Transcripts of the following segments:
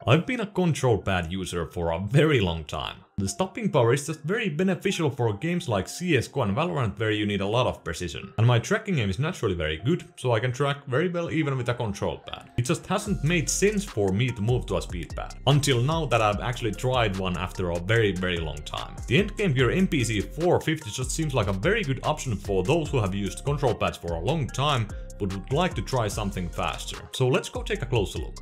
I've been a control pad user for a very long time. The stopping power is just very beneficial for games like CS:GO and Valorant where you need a lot of precision. And my tracking aim is naturally very good, so I can track very well even with a control pad. It just hasn't made sense for me to move to a speed pad. Until now that I've actually tried one after a very long time. The Endgame Gear MPC450 just seems like a very good option for those who have used control pads for a long time but would like to try something faster. So let's go take a closer look.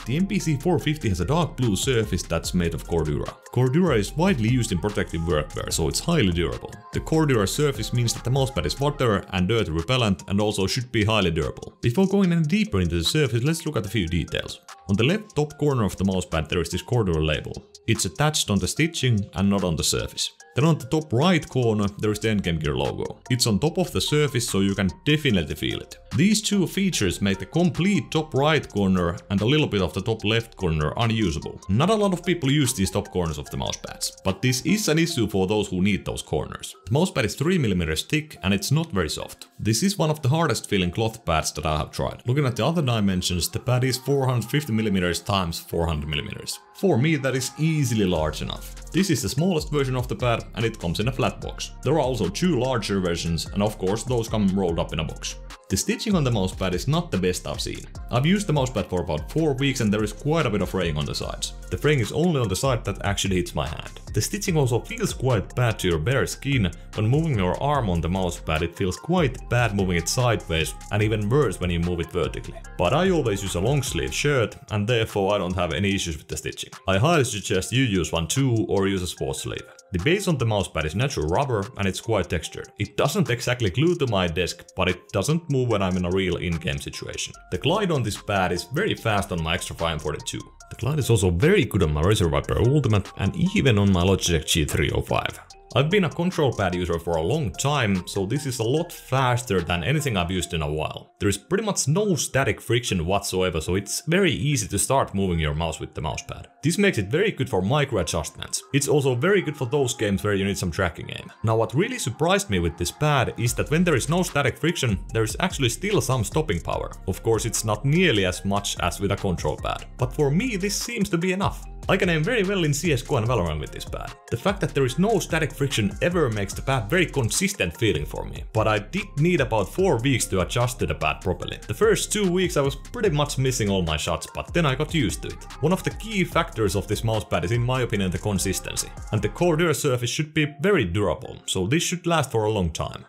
The MPC450 has a dark blue surface that's made of Cordura. Cordura is widely used in protective workwear, so it's highly durable. The Cordura surface means that the mousepad is water and dirt repellent and also should be highly durable. Before going any deeper into the surface, let's look at a few details. On the left top corner of the mousepad there is this Cordura label. It's attached on the stitching and not on the surface. Then on the top right corner there is the Endgame Gear logo. It's on top of the surface, so you can definitely feel it. These two features make the complete top right corner and a little bit of the top left corner unusable. Not a lot of people use these top corners of the mousepads, but this is an issue for those who need those corners. The mousepad is 3mm thick and it's not very soft. This is one of the hardest feeling cloth pads that I have tried. Looking at the other dimensions, the pad is 450mm times 400mm. For me that is easily large enough. This is the smallest version of the pad and it comes in a flat box. There are also two larger versions and of course those come rolled up in a box. The stitching on the mousepad is not the best I've seen. I've used the mousepad for about 4 weeks and there is quite a bit of fraying on the sides. The fraying is only on the side that actually hits my hand. The stitching also feels quite bad to your bare skin. When moving your arm on the mousepad it feels quite bad moving it sideways and even worse when you move it vertically. But I always use a long sleeve shirt and therefore I don't have any issues with the stitching. I highly suggest you use one too or use a sports sleeve. The base on the mousepad is natural rubber and it's quite textured. It doesn't exactly glue to my desk, but it doesn't move when I'm in a real in-game situation. The glide on this pad is very fast on my Extra 542. The glide is also very good on my Razor Viper Ultimate and even on my Logitech G305. I've been a control pad user for a long time, so this is a lot faster than anything I've used in a while. There is pretty much no static friction whatsoever, so it's very easy to start moving your mouse with the mousepad. This makes it very good for micro adjustments. It's also very good for those games where you need some tracking aim. Now what really surprised me with this pad is that when there is no static friction, there is actually still some stopping power. Of course it's not nearly as much as with a control pad, but for me this seems to be enough. I can aim very well in CS:GO and Valorant with this pad. The fact that there is no static friction ever makes the pad very consistent feeling for me, but I did need about 4 weeks to adjust to the pad properly. The first 2 weeks I was pretty much missing all my shots, but then I got used to it. One of the key factors of this mousepad is in my opinion the consistency, and the Cordura surface should be very durable, so this should last for a long time.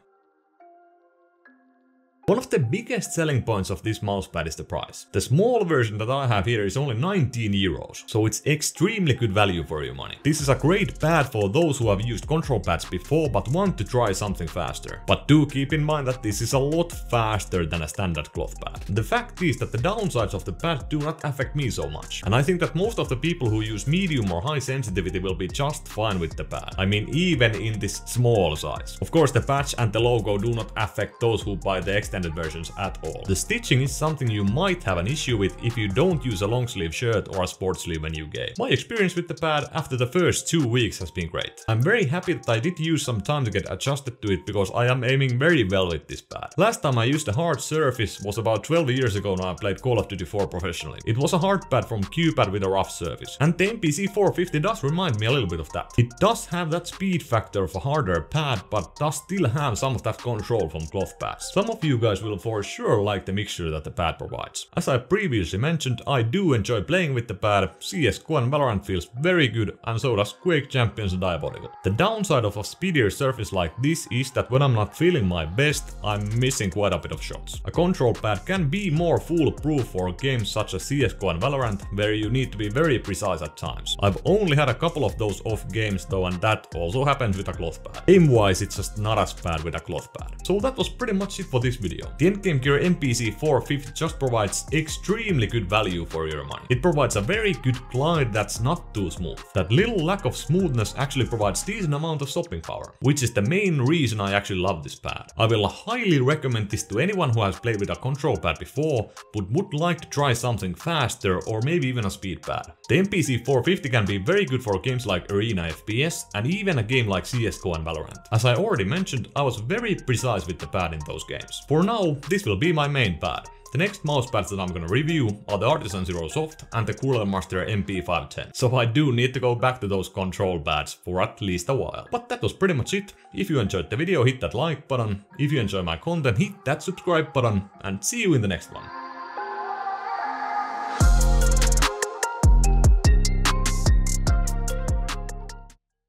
One of the biggest selling points of this mousepad is the price. The small version that I have here is only 19 euros, so it's extremely good value for your money. This is a great pad for those who have used control pads before but want to try something faster. But do keep in mind that this is a lot faster than a standard cloth pad. The fact is that the downsides of the pad do not affect me so much, and I think that most of the people who use medium or high sensitivity will be just fine with the pad. I mean even in this small size. Of course the patch and the logo do not affect those who buy the extended versions at all. The stitching is something you might have an issue with if you don't use a long sleeve shirt or a sports sleeve when you game. My experience with the pad after the first 2 weeks has been great. I'm very happy that I did use some time to get adjusted to it because I am aiming very well with this pad. Last time I used a hard surface was about 12 years ago when I played Call of Duty 4 professionally. It was a hard pad from Q-pad with a rough surface. And the MPC450 does remind me a little bit of that. It does have that speed factor of a harder pad, but does still have some of that control from cloth pads. Some of you guys will for sure like the mixture that the pad provides. As I previously mentioned, I do enjoy playing with the pad. CS:GO and Valorant feels very good, and so does Quake Champions and Diabolical. The downside of a speedier surface like this is that when I'm not feeling my best, I'm missing quite a bit of shots. A control pad can be more foolproof for games such as CS:GO and Valorant, where you need to be very precise at times. I've only had a couple of those off games though, and that also happens with a cloth pad. Aim-wise, it's just not as bad with a cloth pad. So that was pretty much it for this video. The Endgame Gear MPC450 just provides extremely good value for your money. It provides a very good glide that's not too smooth. That little lack of smoothness actually provides decent amount of stopping power, which is the main reason I actually love this pad. I will highly recommend this to anyone who has played with a control pad before but would like to try something faster or maybe even a speed pad. The MPC450 can be very good for games like Arena FPS and even a game like CS:GO and Valorant. As I already mentioned, I was very precise with the pad in those games. For now, this will be my main pad. The next mousepads that I'm gonna review are the Artisan Zero Soft and the Cooler Master MP510. So I do need to go back to those control pads for at least a while. But that was pretty much it. If you enjoyed the video, hit that like button. If you enjoy my content, hit that subscribe button, and see you in the next one.